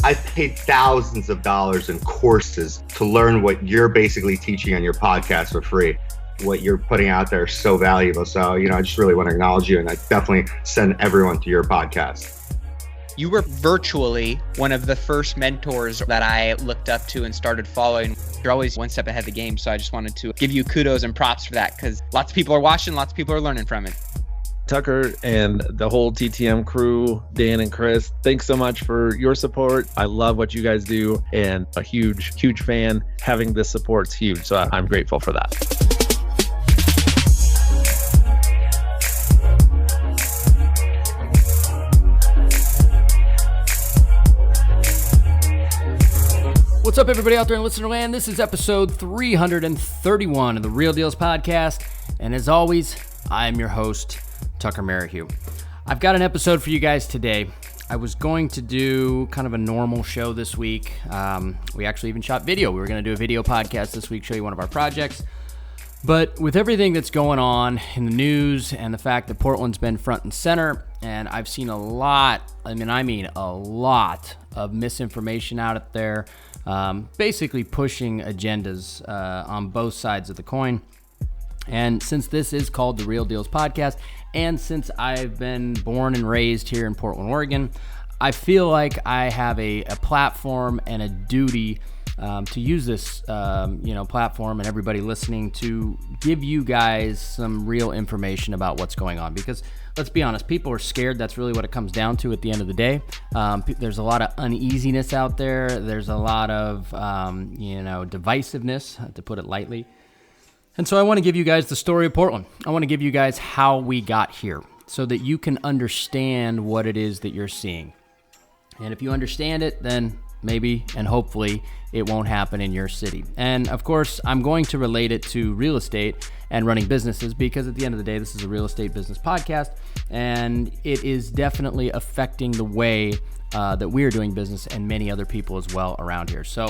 I paid thousands of dollars in courses to learn what you're basically teaching on your podcast for free. What you're putting out there is so valuable. So, I just really want to acknowledge you, and I definitely send everyone to your podcast. You were virtually one of the first mentors that I looked up to and started following. You're always one step ahead of the game. So I just wanted to give you kudos and props for that, because lots of people are watching, lots of people are learning from it. Tucker and the whole TTM crew, Dan and Chris, thanks so much for your support. I love what you guys do, and a huge, huge fan. Having this support's huge. So I'm grateful for that. What's up, everybody out there in listener land? This is episode 331 of the Real Dealz podcast. And as always, I'm your host, Tucker Merrihew. I've got an episode for you guys today. I was going to do kind of a normal show this week. We actually even shot video. We were going to do a video podcast this week, show you one of our projects. But with everything that's going on in the news and the fact that Portland's been front and center, and I've seen a lot of misinformation out there, basically pushing agendas on both sides of the coin. And since this is called the Real Dealz podcast, and since I've been born and raised here in Portland, Oregon, I feel like I have a platform and a duty to use this platform and everybody listening to give you guys some real information about what's going on. Because let's be honest, people are scared. That's really what it comes down to at the end of the day. There's a lot of uneasiness out there. There's a lot of divisiveness, to put it lightly. And so I want to give you guys the story of Portland. I want to give you guys how we got here so that you can understand what it is that you're seeing. And if you understand it, then maybe and hopefully it won't happen in your city. And of course, I'm going to relate it to real estate and running businesses, because at the end of the day, this is a real estate business podcast, and it is definitely affecting the way that we are doing business and many other people as well around here. So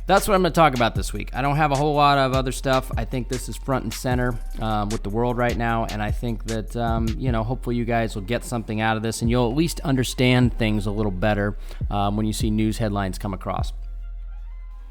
that's what I'm going to talk about this week. I don't have a whole lot of other stuff. I think this is front and center with the world right now, and I think that hopefully you guys will get something out of this, and you'll at least understand things a little better when you see news headlines come across.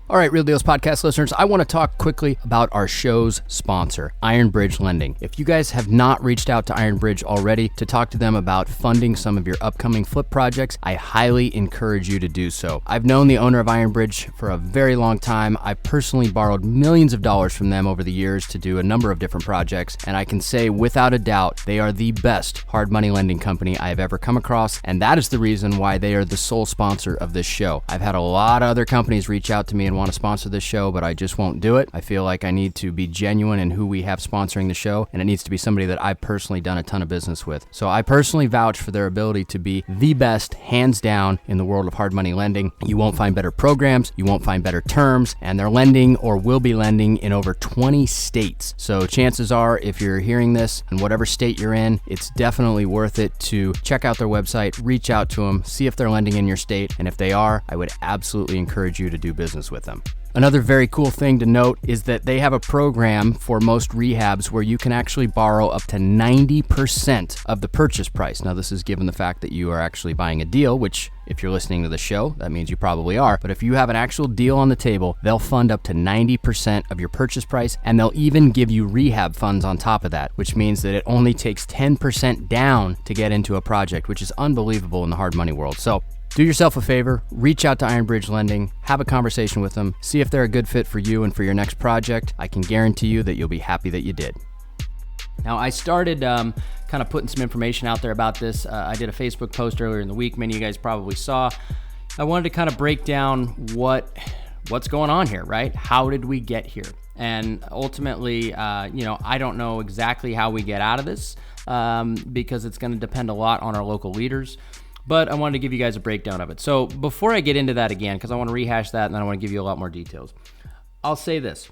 All right, Real Dealz podcast listeners, I want to talk quickly about our show's sponsor, Iron Bridge Lending. If you guys have not reached out to Iron Bridge already to talk to them about funding some of your upcoming flip projects, I highly encourage you to do so. I've known the owner of Iron Bridge for a very long time. I personally borrowed millions of dollars from them over the years to do a number of different projects, and I can say without a doubt, they are the best hard money lending company I have ever come across, and that is the reason why they are the sole sponsor of this show. I've had a lot of other companies reach out to me and want to sponsor this show, but I just won't do it. I feel like I need to be genuine in who we have sponsoring the show, and it needs to be somebody that I've personally done a ton of business with. So I personally vouch for their ability to be the best, hands down, in the world of hard money lending. You won't find better programs, you won't find better terms, and they're lending or will be lending in over 20 states. So chances are, if you're hearing this in whatever state you're in, it's definitely worth it to check out their website, reach out to them, see if they're lending in your state, and if they are, I would absolutely encourage you to do business with them. Another very cool thing to note is that they have a program for most rehabs where you can actually borrow up to 90% of the purchase price. Now, this is given the fact that you are actually buying a deal, which if you're listening to the show, that means you probably are. But if you have an actual deal on the table, they'll fund up to 90% of your purchase price, and they'll even give you rehab funds on top of that, which means that it only takes 10% down to get into a project, which is unbelievable in the hard money world. So do yourself a favor, reach out to Iron Bridge Lending, have a conversation with them, see if they're a good fit for you and for your next project. I can guarantee you that you'll be happy that you did. Now, I started kind of putting some information out there about this. I did a Facebook post earlier in the week. Many of you guys probably saw. I wanted to kind of break down what's going on here, right? How did we get here? And ultimately, I don't know exactly how we get out of this because it's going to depend a lot on our local leaders. But I wanted to give you guys a breakdown of it. So before I get into that again, because I want to rehash that and then I want to give you a lot more details, I'll say this.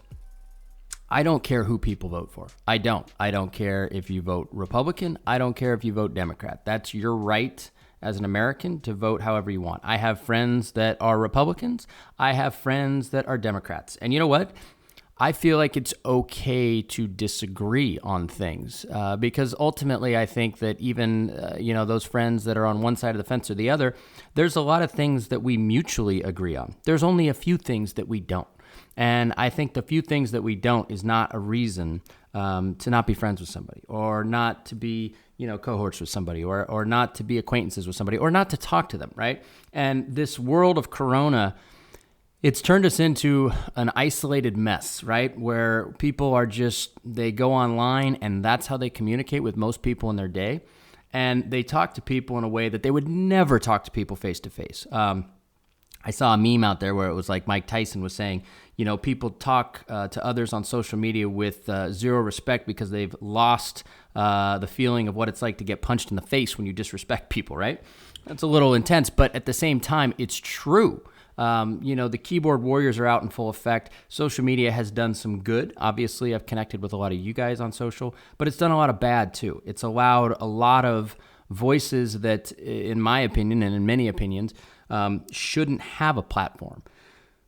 I don't care who people vote for. I don't. I don't care if you vote Republican. I don't care if you vote Democrat. That's your right as an American to vote however you want. I have friends that are Republicans. I have friends that are Democrats. And you know what? I feel like it's okay to disagree on things because ultimately I think that even, those friends that are on one side of the fence or the other, there's a lot of things that we mutually agree on. There's only a few things that we don't. And I think the few things that we don't is not a reason to not be friends with somebody or not to be, cohorts with somebody or not to be acquaintances with somebody or not to talk to them, right? And this world of Corona, it's turned us into an isolated mess, right? Where people are they go online and that's how they communicate with most people in their day. And they talk to people in a way that they would never talk to people face to face. I saw a meme out there where it was like Mike Tyson was saying, people talk to others on social media with zero respect because they've lost the feeling of what it's like to get punched in the face when you disrespect people, right? That's a little intense, but at the same time, it's true. The keyboard warriors are out in full effect. Social media has done some good. Obviously, I've connected with a lot of you guys on social, but it's done a lot of bad too. It's allowed a lot of voices that, in my opinion and in many opinions, shouldn't have a platform,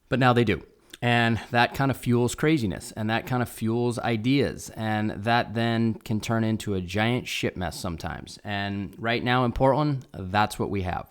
but now they do. And that kind of fuels craziness, and that kind of fuels ideas, and that then can turn into a giant shit mess sometimes. And right now in Portland, that's what we have.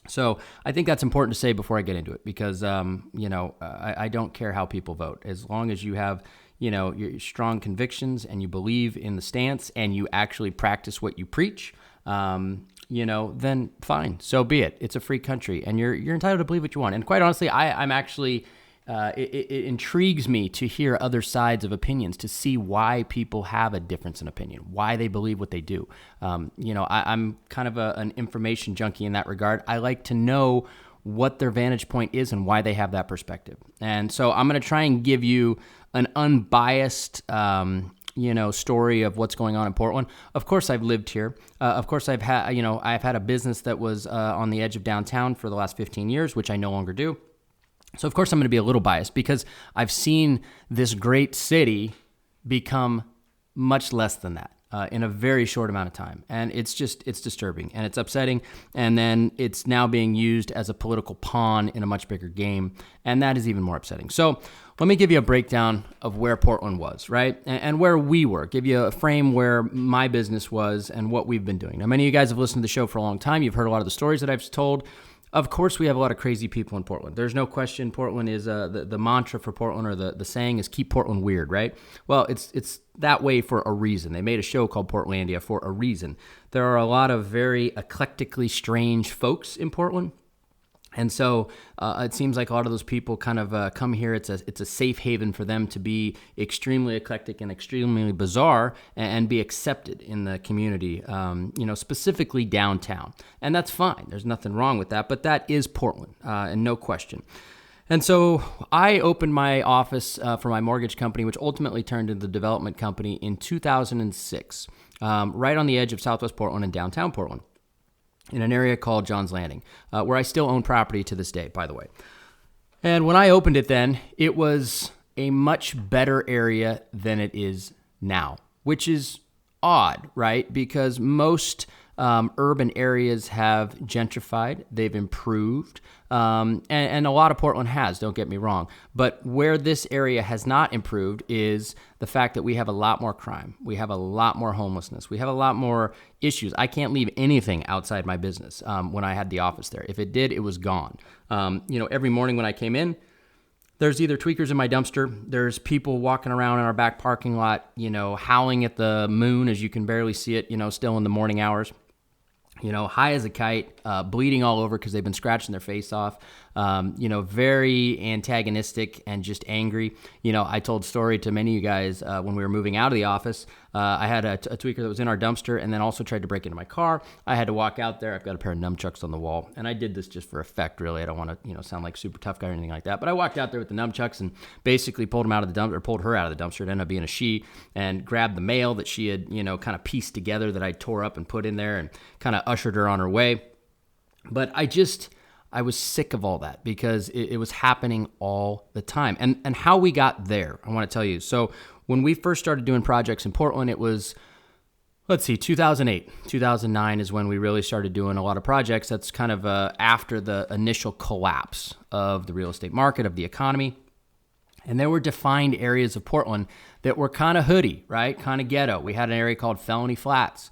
So I think that's important to say before I get into it because, I don't care how people vote. As long as you have, your strong convictions and you believe in the stance and you actually practice what you preach, then fine. So be it. It's a free country and you're entitled to believe what you want. And quite honestly, I'm actually... It intrigues me to hear other sides of opinions, to see why people have a difference in opinion, why they believe what they do. I'm kind of an information junkie in that regard. I like to know what their vantage point is and why they have that perspective. And so I'm going to try and give you an unbiased, story of what's going on in Portland. Of course, I've lived here. Of course, I've had a business that was on the edge of downtown for the last 15 years, which I no longer do. So, of course, I'm going to be a little biased because I've seen this great city become much less than that in a very short amount of time. And it's disturbing and it's upsetting. And then it's now being used as a political pawn in a much bigger game. And that is even more upsetting. So let me give you a breakdown of where Portland was, right? And where we were, give you a frame where my business was and what we've been doing. Now, many of you guys have listened to the show for a long time. You've heard a lot of the stories that I've told. Of course, we have a lot of crazy people in Portland. There's no question Portland is the mantra for Portland, or the saying is keep Portland weird, right? Well, it's that way for a reason. They made a show called Portlandia for a reason. There are a lot of very eclectically strange folks in Portland. And so it seems like a lot of those people kind of come here. It's a safe haven for them to be extremely eclectic and extremely bizarre and be accepted in the community, specifically downtown. And that's fine. There's nothing wrong with that. But that is Portland, and no question. And so I opened my office for my mortgage company, which ultimately turned into the development company in 2006, right on the edge of Southwest Portland and downtown Portland, in an area called John's Landing, where I still own property to this day, by the way. And when I opened it then, it was a much better area than it is now, which is odd, right? Because most urban areas have gentrified, they've improved, and a lot of Portland has, don't get me wrong. But where this area has not improved is the fact that we have a lot more crime. We have a lot more homelessness. We have a lot more issues. I can't leave anything outside my business when I had the office there. If it did, it was gone. Every morning when I came in, there's either tweakers in my dumpster, there's people walking around in our back parking lot, howling at the moon as you can barely see it, still in the morning hours. High as a kite, bleeding all over because they've been scratching their face off, very antagonistic and just angry. I told a story to many of you guys when we were moving out of the office. I had a tweaker that was in our dumpster and then also tried to break into my car. I had to walk out there. I've got a pair of nunchucks on the wall, and I did this just for effect, really. I don't want to, sound like super tough guy or anything like that. But I walked out there with the nunchucks and basically pulled her out of the dumpster. It ended up being a she, and grabbed the mail that she had, kind of pieced together that I tore up and put in there and kind of ushered her on her way. But I was sick of all that because it was happening all the time. And how we got there, I want to tell you. So when we first started doing projects in Portland, it was, 2008. 2009 is when we really started doing a lot of projects. That's kind of after the initial collapse of the real estate market, of the economy. And there were defined areas of Portland that were kind of hoodie, right? Kind of ghetto. We had an area called Felony Flats,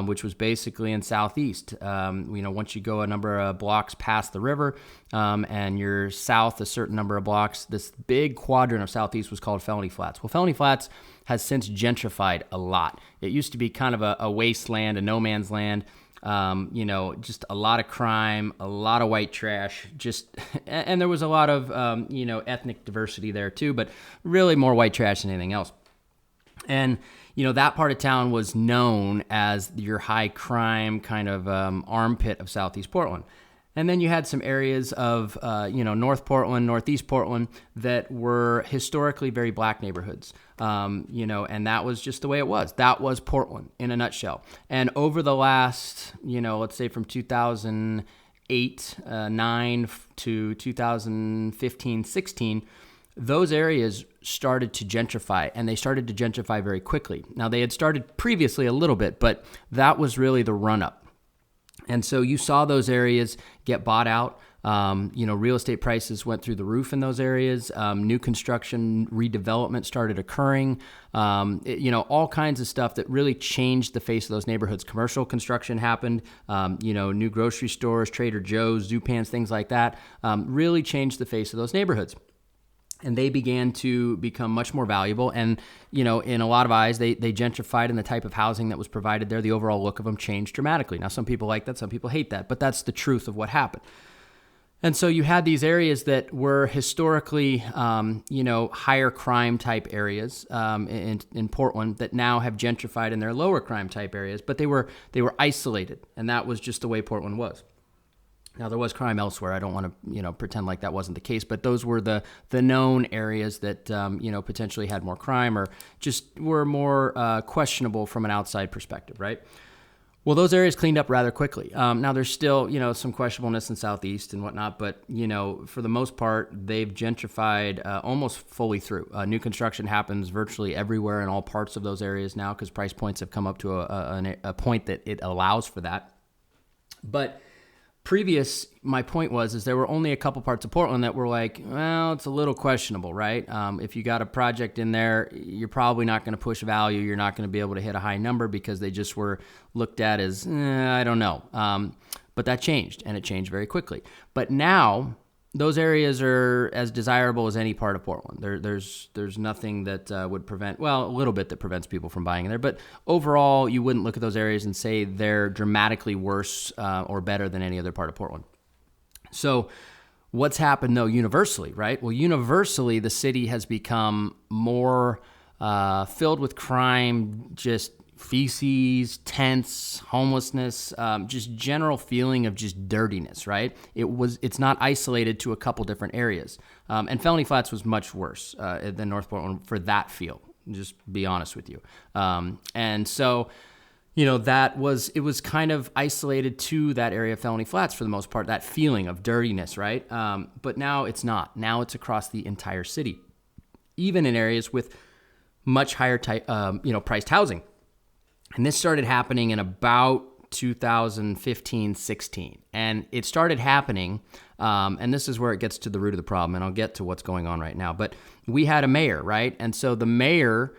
which was basically in Southeast. Once you go a number of blocks past the river and you're south a certain number of blocks, this big quadrant of Southeast was called Felony Flats. Well, Felony Flats has since gentrified a lot. It used to be kind of a wasteland, a no man's land. Just a lot of crime, a lot of white trash, and there was a lot of, ethnic diversity there too, but really more white trash than anything else. And, that part of town was known as your high crime kind of armpit of Southeast Portland. And then you had some areas of, North Portland, Northeast Portland that were historically very black neighborhoods, and that was just the way it was. That was Portland in a nutshell. And over the last, let's say from 2008, 9 to 2015, 16, those areas started to gentrify, and they started to gentrify very quickly. Now, they had started previously a little bit, but that was really the run-up. And so you saw those areas get bought out. Real estate prices went through the roof in those areas. New construction, redevelopment started occurring. All kinds of stuff that really changed the face of those neighborhoods. Commercial construction happened. New grocery stores, Trader Joe's, Zoo Pans, things like that, really changed the face of those neighborhoods. And they began to become much more valuable. And, in a lot of eyes, they gentrified, and the type of housing that was provided there, the overall look of them changed dramatically. Now, some people like that, some people hate that, but that's the truth of what happened. And so you had these areas that were historically, higher crime type areas in Portland that now have gentrified in their lower crime type areas, but they were isolated, and that was just the way Portland was. Now, there was crime elsewhere. I don't want to, pretend like that wasn't the case, but those were the known areas that, potentially had more crime or just were more questionable from an outside perspective, right? Well, those areas cleaned up rather quickly. Now, there's still, some questionableness in Southeast and whatnot, but, for the most part, they've gentrified almost fully through. New construction happens virtually everywhere in all parts of those areas now because price points have come up to a point that it allows for that. But my point was there were only a couple parts of Portland that were like, well, it's a little questionable, right? If you got a project in there, you're probably not going to push value. You're not going to be able to hit a high number because they just were looked at as, I don't know. But that changed, and it changed very quickly. But now those areas are as desirable as any part of Portland. There's nothing that would prevent, well, a little bit that prevents people from buying in there. But overall, you wouldn't look at those areas and say they're dramatically worse or better than any other part of Portland. So what's happened, though, universally, right? Well, universally, the city has become more filled with crime, just feces, tents, homelessness, just general feeling of just dirtiness, right? It's not isolated to a couple different areas. And Felony Flats was much worse than North Portland for that feel, just be honest with you. And so, it was kind of isolated to that area of Felony Flats for the most part, that feeling of dirtiness, right? But now it's not. Now it's across the entire city, even in areas with much higher priced housing. And this started happening in about 2015, 16. And it started happening, and this is where it gets to the root of the problem, and I'll get to what's going on right now. But we had a mayor, right? And so the mayor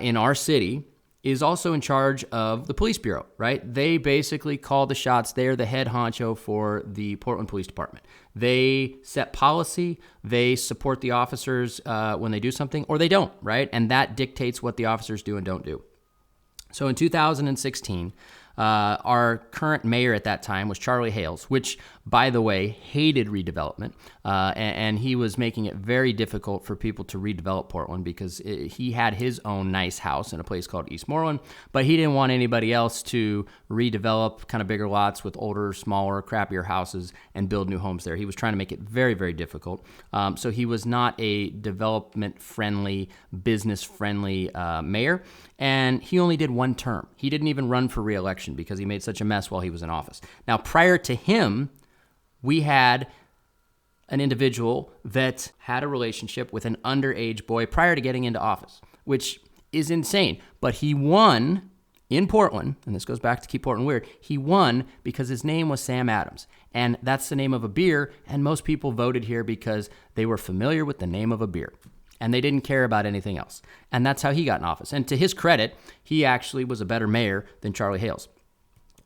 in our city is also in charge of the police bureau, right? They basically call the shots. They're the head honcho for the Portland Police Department. They set policy. They support the officers when they do something, or they don't, right? And that dictates what the officers do and don't do. So in 2016, our current mayor at that time was Charlie Hales, which, by the way, hated redevelopment. And he was making it very difficult for people to redevelop Portland because he had his own nice house in a place called Eastmoreland, but he didn't want anybody else to redevelop kind of bigger lots with older, smaller, crappier houses and build new homes there. He was trying to make it very, very difficult. So he was not a development-friendly, business-friendly mayor. And he only did one term. He didn't even run for re-election because he made such a mess while he was in office. Now, prior to him, we had an individual that had a relationship with an underage boy prior to getting into office, which is insane. But he won in Portland, and this goes back to Keep Portland Weird. He won because his name was Sam Adams, and that's the name of a beer, and most people voted here because they were familiar with the name of a beer. and they didn't care about anything else. And that's how he got in office. And to his credit, he actually was a better mayor than Charlie Hales.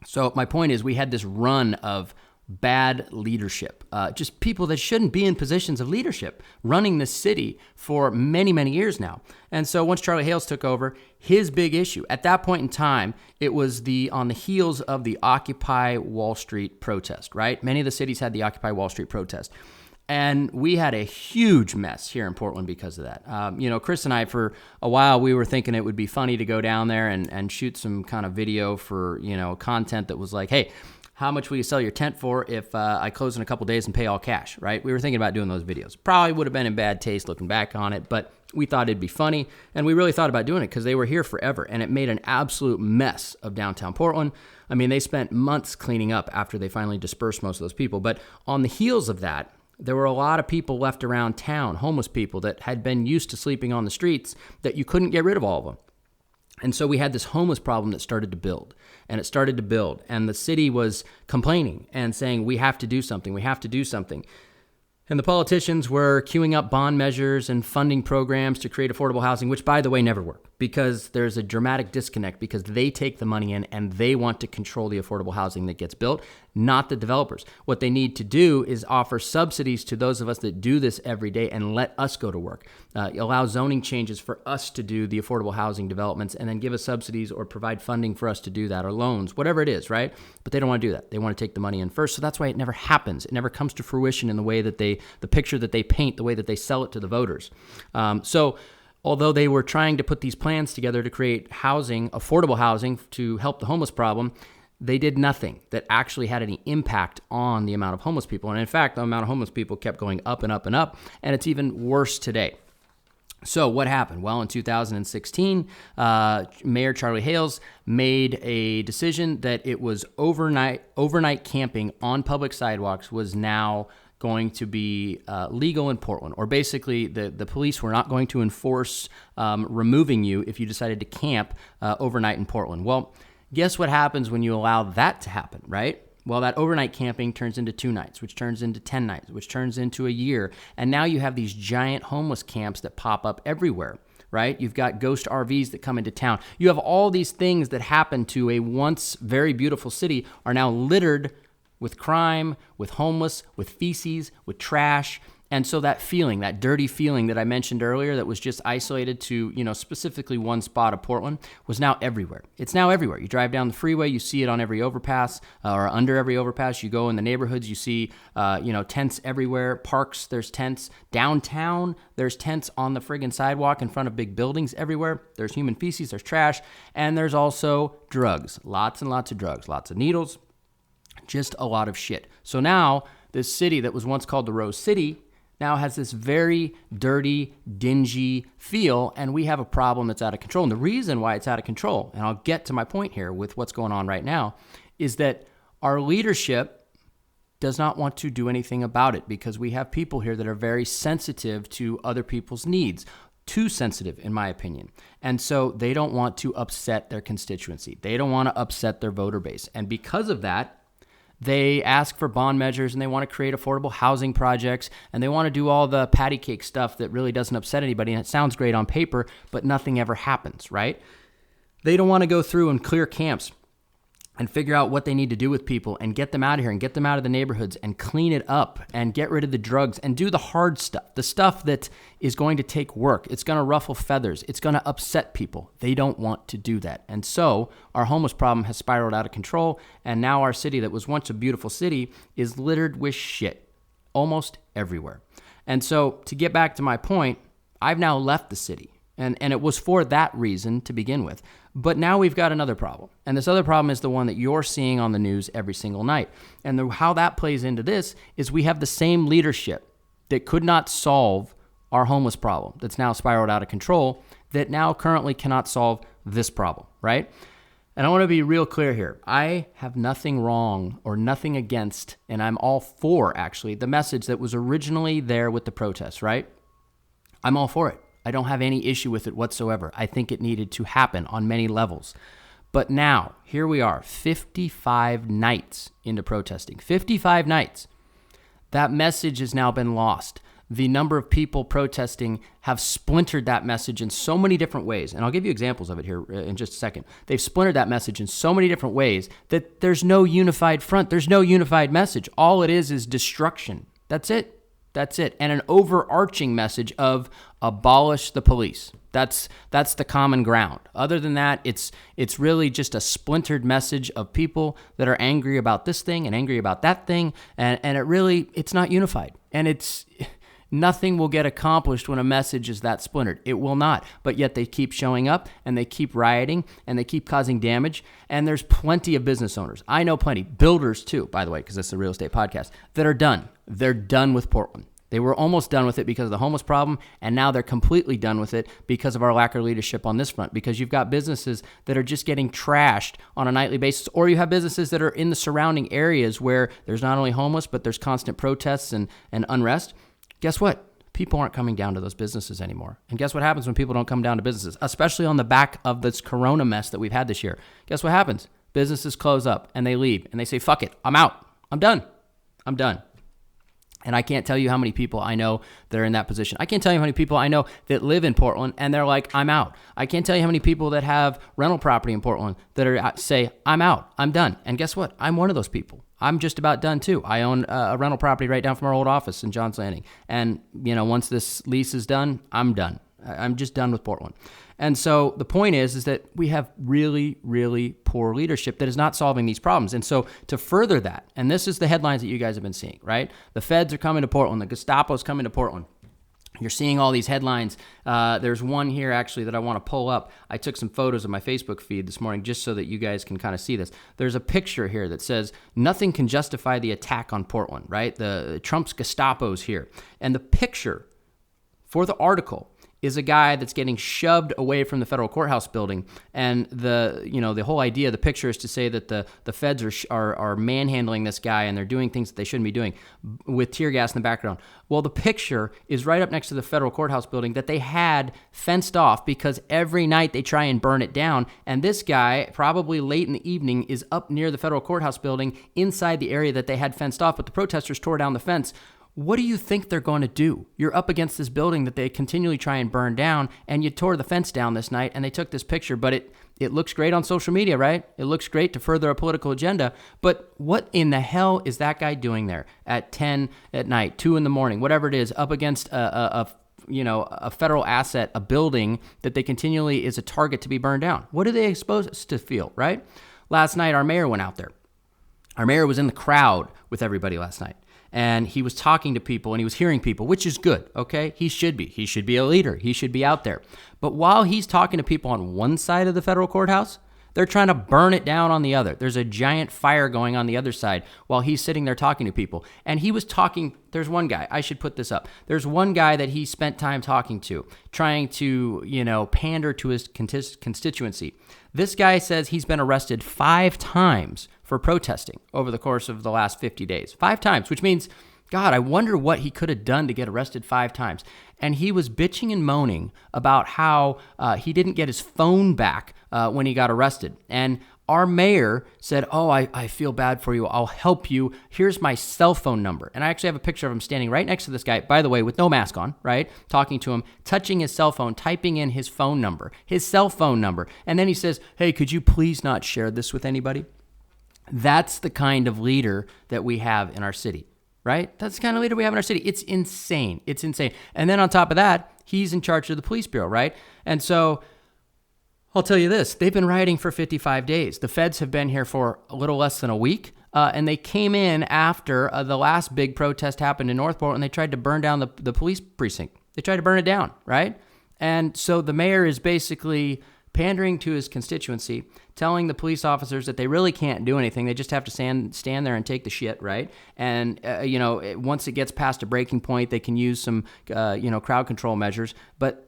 So my point is, we had this run of bad leadership, just people that shouldn't be in positions of leadership running this city for many, many years now. And so once Charlie Hales took over, his big issue at that point in time, it was on the heels of the Occupy Wall Street protest, right? Many of the cities had the Occupy Wall Street protest. And we had a huge mess here in Portland because of that. Chris and I, for a while, we were thinking it would be funny to go down there and shoot some kind of video for, content that was like, hey, how much will you sell your tent for if I close in a couple days and pay all cash, right? We were thinking about doing those videos. Probably would have been in bad taste looking back on it, but we thought it'd be funny, and we really thought about doing it because they were here forever, and it made an absolute mess of downtown Portland. I mean, they spent months cleaning up after they finally dispersed most of those people. But on the heels of that, there were a lot of people left around town, homeless people that had been used to sleeping on the streets, that you couldn't get rid of all of them. And so we had this homeless problem that started to build, and it started to build. And the city was complaining and saying, we have to do something, we have to do something. And the politicians were queuing up bond measures and funding programs to create affordable housing, which, by the way, never work, because there's a dramatic disconnect, because they take the money in and they want to control the affordable housing that gets built, not the developers. What they need to do is offer subsidies to those of us that do this every day and let us go to work. Allow zoning changes for us to do the affordable housing developments, and then give us subsidies or provide funding for us to do that, or loans, whatever it is, right? But they don't want to do that. They want to take the money in first. So that's why it never happens. It never comes to fruition in the way that the picture that they paint, the way that they sell it to the voters. So although they were trying to put these plans together to create housing, affordable housing, to help the homeless problem, they did nothing that actually had any impact on the amount of homeless people. And in fact, the amount of homeless people kept going up and up and up, and it's even worse today. So what happened? Well, in 2016, Mayor Charlie Hales made a decision that it was overnight camping on public sidewalks was now going to be legal in Portland, or basically the police were not going to enforce removing you if you decided to camp overnight in Portland. Well, guess what happens when you allow that to happen, right? Well, that overnight camping turns into 2 nights, which turns into 10 nights, which turns into a year. And now you have these giant homeless camps that pop up everywhere, right? You've got ghost RVs that come into town. You have all these things that happen to a once very beautiful city are now littered with crime, with homeless, with feces, with trash. And so that feeling, that dirty feeling that I mentioned earlier that was just isolated to, specifically one spot of Portland, was now everywhere. It's now everywhere. You drive down the freeway, you see it on every overpass, or under every overpass. You go in the neighborhoods, you see, tents everywhere. Parks, there's tents. Downtown, there's tents on the friggin' sidewalk in front of big buildings everywhere. There's human feces, there's trash, and there's also drugs. Lots and lots of drugs, lots of needles, just a lot of shit. So now, this city that was once called the Rose City now has this very dirty, dingy feel, and we have a problem that's out of control. And the reason why it's out of control, and I'll get to my point here with what's going on right now, is that our leadership does not want to do anything about it, because we have people here that are very sensitive to other people's needs. Too sensitive, in my opinion. And so they don't want to upset their constituency. They don't want to upset their voter base. And because of that, they ask for bond measures, and they want to create affordable housing projects, and they want to do all the patty cake stuff that really doesn't upset anybody, and it sounds great on paper, but nothing ever happens, right? They don't want to go through and clear camps and figure out what they need to do with people and get them out of here and get them out of the neighborhoods and clean it up and get rid of the drugs and do the hard stuff, the stuff that is going to take work. It's going to ruffle feathers. It's going to upset people. They don't want to do that. And so our homeless problem has spiraled out of control, and now our city that was once a beautiful city is littered with shit almost everywhere. And so to get back to my point, I've now left the city. And it was for that reason to begin with. But now we've got another problem. And this other problem is the one that you're seeing on the news every single night. And how that plays into this is we have the same leadership that could not solve our homeless problem that's now spiraled out of control, that now currently cannot solve this problem, right? And I want to be real clear here. I have nothing wrong or nothing against, and I'm all for, actually, the message that was originally there with the protests, right? I'm all for it. I don't have any issue with it whatsoever. I think it needed to happen on many levels. But now, here we are, 55 nights into protesting. 55 nights. That message has now been lost. the number of people protesting have splintered that message in so many different ways. And I'll give you examples of it here in just a second. They've splintered that message in so many different ways that there's no unified front. There's no unified message. All it is destruction. That's it. That's it. And an overarching message of abolish the police. That's the common ground. Other than that, it's really just a splintered message of people that are angry about this thing and angry about that thing. And it's not unified. And nothing will get accomplished when a message is that splintered. It will not. But yet they keep showing up and they keep rioting and they keep causing damage. And there's plenty of business owners. I know plenty. Builders too, by the way, because this is a real estate podcast, that are done. They're done with Portland. They were almost done with it because of the homeless problem, and now they're completely done with it because of our lack of leadership on this front, because you've got businesses that are just getting trashed on a nightly basis, or you have businesses that are in the surrounding areas where there's not only homeless, but there's constant protests and unrest. Guess what? People aren't coming down to those businesses anymore. And guess what happens when people don't come down to businesses, especially on the back of this corona mess that we've had this year? Guess what happens? Businesses close up and they leave and they say, fuck it, I'm out. I'm done. And I can't tell you how many people I know that are in that position. I can't tell you how many people I know that live in Portland and they're like, I'm out. I can't tell you how many people that have rental property in Portland that say, I'm out, I'm done. And guess what? I'm one of those people. I'm just about done too. I own a rental property right down from our old office in Johns Landing. And, once this lease is done, I'm done. I'm just done with Portland. And so the point is that we have really, really poor leadership that is not solving these problems. And so to further that, and this is the headlines that you guys have been seeing, right? The feds are coming to Portland. The Gestapo's coming to Portland. You're seeing all these headlines. There's one here actually that I want to pull up. I took some photos of my Facebook feed this morning just so that you guys can kind of see this. There's a picture here that says, nothing can justify the attack on Portland, right? The Trump's Gestapo's here. And the picture for the article is a guy that's getting shoved away from the federal courthouse building. And the whole idea, the picture is to say that the feds are manhandling this guy and they're doing things that they shouldn't be doing with tear gas in the background. Well, the picture is right up next to the federal courthouse building that they had fenced off because every night they try and burn it down. And this guy, probably late in the evening, is up near the federal courthouse building inside the area that they had fenced off, but the protesters tore down the fence. What do you think they're going to do? You're up against this building that they continually try and burn down, and you tore the fence down this night, and they took this picture, but it looks great on social media, right? It looks great to further a political agenda, but what in the hell is that guy doing there at 10 at night, 2 in the morning, whatever it is, up against a federal asset, a building that they continually is a target to be burned down? What are they supposed to feel, right? Last night, our mayor went out there. Our mayor was in the crowd with everybody last night. And he was talking to people and he was hearing people, which is good, okay? He should be. He should be a leader. He should be out there. But while he's talking to people on one side of the federal courthouse, they're trying to burn it down on the other. There's a giant fire going on the other side while he's sitting there talking to people. And he was talking, there's one guy, I should put this up. There's one guy that he spent time talking to, trying to, pander to his constituency. This guy says he's been arrested 5 times for protesting over the course of the last 50 days. 5 times, which means, God, I wonder what he could have done to get arrested 5 times. And he was bitching and moaning about how he didn't get his phone back when he got arrested. And our mayor said, I feel bad for you. I'll help you. Here's my cell phone number. And I actually have a picture of him standing right next to this guy, by the way, with no mask on, right? Talking to him, touching his cell phone, typing in his phone number, his cell phone number. And then he says, hey, could you please not share this with anybody? That's the kind of leader that we have in our city, right? That's the kind of leader we have in our city. It's insane. It's insane. And then on top of that, he's in charge of the police bureau, right? And so I'll tell you this, they've been rioting for 55 days. The feds have been here for a little less than a week, and they came in after the last big protest happened in Northport, and they tried to burn down the police precinct. They tried to burn it down, right? And so the mayor is basically pandering to his constituency, telling the police officers that they really can't do anything. They just have to stand there and take the shit, right? And, once it gets past a breaking point, they can use some, crowd control measures. But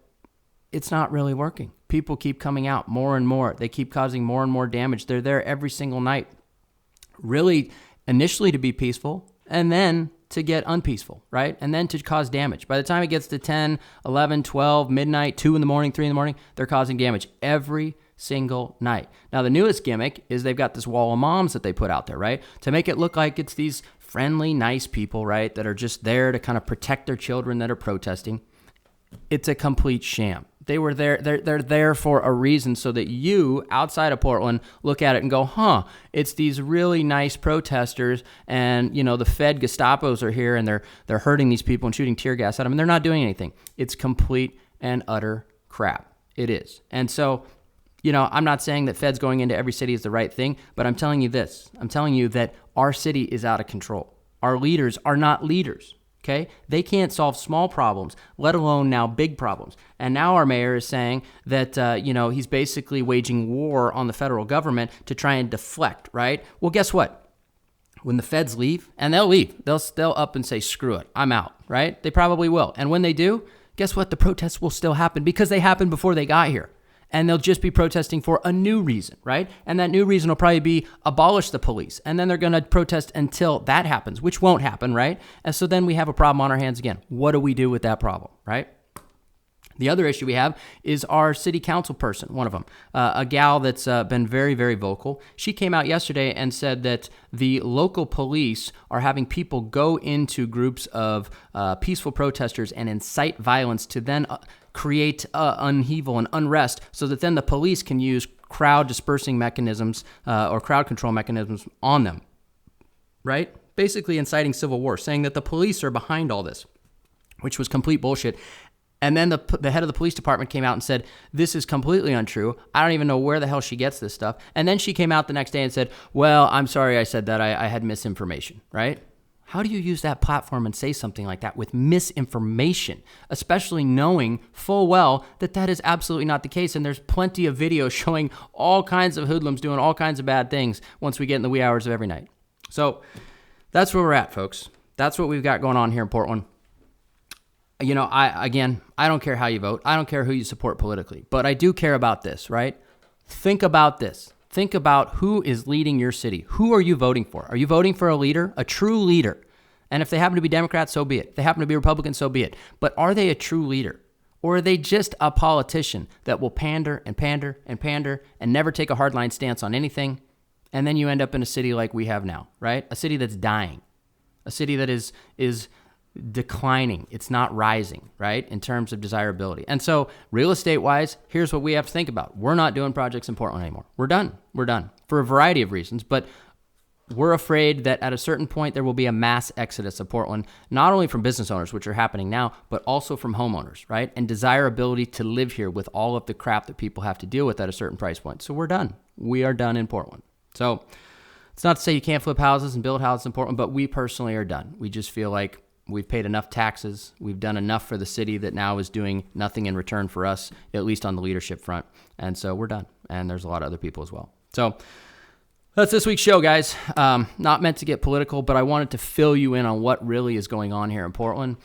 it's not really working. People keep coming out more and more. They keep causing more and more damage. They're there every single night, really initially to be peaceful, and then to get unpeaceful, right? And then to cause damage. By the time it gets to 10, 11, 12, midnight, 2 in the morning, 3 in the morning, they're causing damage every single night. Now, the newest gimmick is they've got this wall of moms that they put out there, right? To make it look like it's these friendly, nice people, right, that are just there to kind of protect their children that are protesting. It's a complete sham. They were there. They're there for a reason, so that you, outside of Portland, look at it and go, it's these really nice protesters, and the Fed Gestapos are here, and they're hurting these people and shooting tear gas at them, and they're not doing anything. It's complete and utter crap. It is. And so, I'm not saying that Feds going into every city is the right thing, but I'm telling you this. I'm telling you that our city is out of control. Our leaders are not leaders. Okay, they can't solve small problems, let alone now big problems. And now our mayor is saying that, he's basically waging war on the federal government to try and deflect, right? Well, guess what? When the feds leave, and they'll leave, they'll up and say, screw it, I'm out, right? They probably will. And when they do, guess what? The protests will still happen because they happened before they got here. And they'll just be protesting for a new reason, right? And that new reason will probably be abolish the police. And then they're going to protest until that happens, which won't happen, right? And so then we have a problem on our hands again. What do we do with that problem, right? The other issue we have is our city council person, one of them, a gal that's been very, very vocal. She came out yesterday and said that the local police are having people go into groups of peaceful protesters and incite violence to then create upheaval and unrest, so that then the police can use crowd dispersing mechanisms or crowd control mechanisms on them, right? Basically inciting civil war, saying that the police are behind all this, which was complete bullshit. And then the head of the police department came out and said, this is completely untrue. I don't even know where the hell she gets this stuff. And then she came out the next day and said, well, I'm sorry I said that. I had misinformation, right? How do you use that platform and say something like that with misinformation, especially knowing full well that that is absolutely not the case? And there's plenty of videos showing all kinds of hoodlums doing all kinds of bad things once we get in the wee hours of every night. So that's where we're at, folks. That's what we've got going on here in Portland. I don't care how you vote. I don't care who you support politically, but I do care about this, right? Think about this. Think about who is leading your city. Who are you voting for? Are you voting for a leader, a true leader? And if they happen to be Democrats, so be it. If they happen to be Republicans, so be it. But are they a true leader? Or are they just a politician that will pander and pander and pander and never take a hardline stance on anything? And then you end up in a city like we have now, right? A city that's dying. A city that is declining. It's not rising, right, in terms of desirability. And so real estate wise, here's what we have to think about. We're not doing projects in Portland anymore. We're done for a variety of reasons, but we're afraid that at a certain point there will be a mass exodus of Portland, not only from business owners, which are happening now, but also from homeowners, right? And desirability to live here with all of the crap that people have to deal with at a certain price point. So we're done. We are done in Portland. So it's not to say you can't flip houses and build houses in Portland, but we personally are done. We just feel like we've paid enough taxes. We've done enough for the city that now is doing nothing in return for us, at least on the leadership front. And so we're done. And there's a lot of other people as well. So that's this week's show, guys. Not meant to get political, but I wanted to fill you in on what really is going on here in Portland,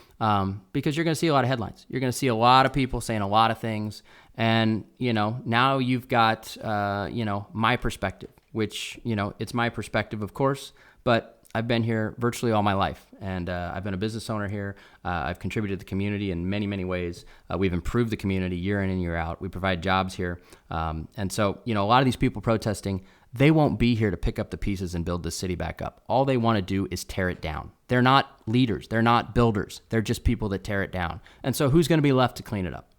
because you're going to see a lot of headlines. You're going to see a lot of people saying a lot of things. And, now you've got, my perspective, which, it's my perspective, of course, but I've been here virtually all my life, and I've been a business owner here. I've contributed to the community in many, many ways. We've improved the community year in and year out. We provide jobs here. And so, a lot of these people protesting, they won't be here to pick up the pieces and build the city back up. All they want to do is tear it down. They're not leaders. They're not builders. They're just people that tear it down. And so who's going to be left to clean it up?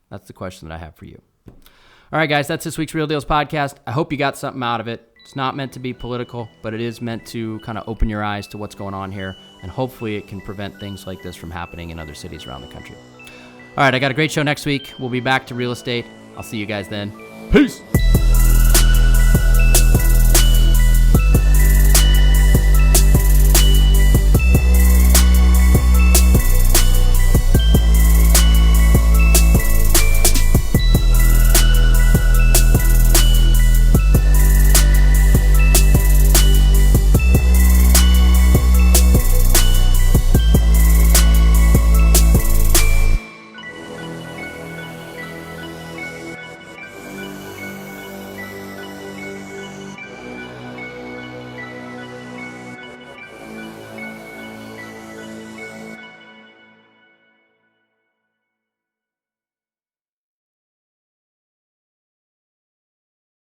That's the question that I have for you. All right, guys, that's this week's Real Dealz podcast. I hope you got something out of it. It's not meant to be political, but it is meant to kind of open your eyes to what's going on here, and hopefully it can prevent things like this from happening in other cities around the country. All right, I got a great show next week. We'll be back to real estate. I'll see you guys then. Peace.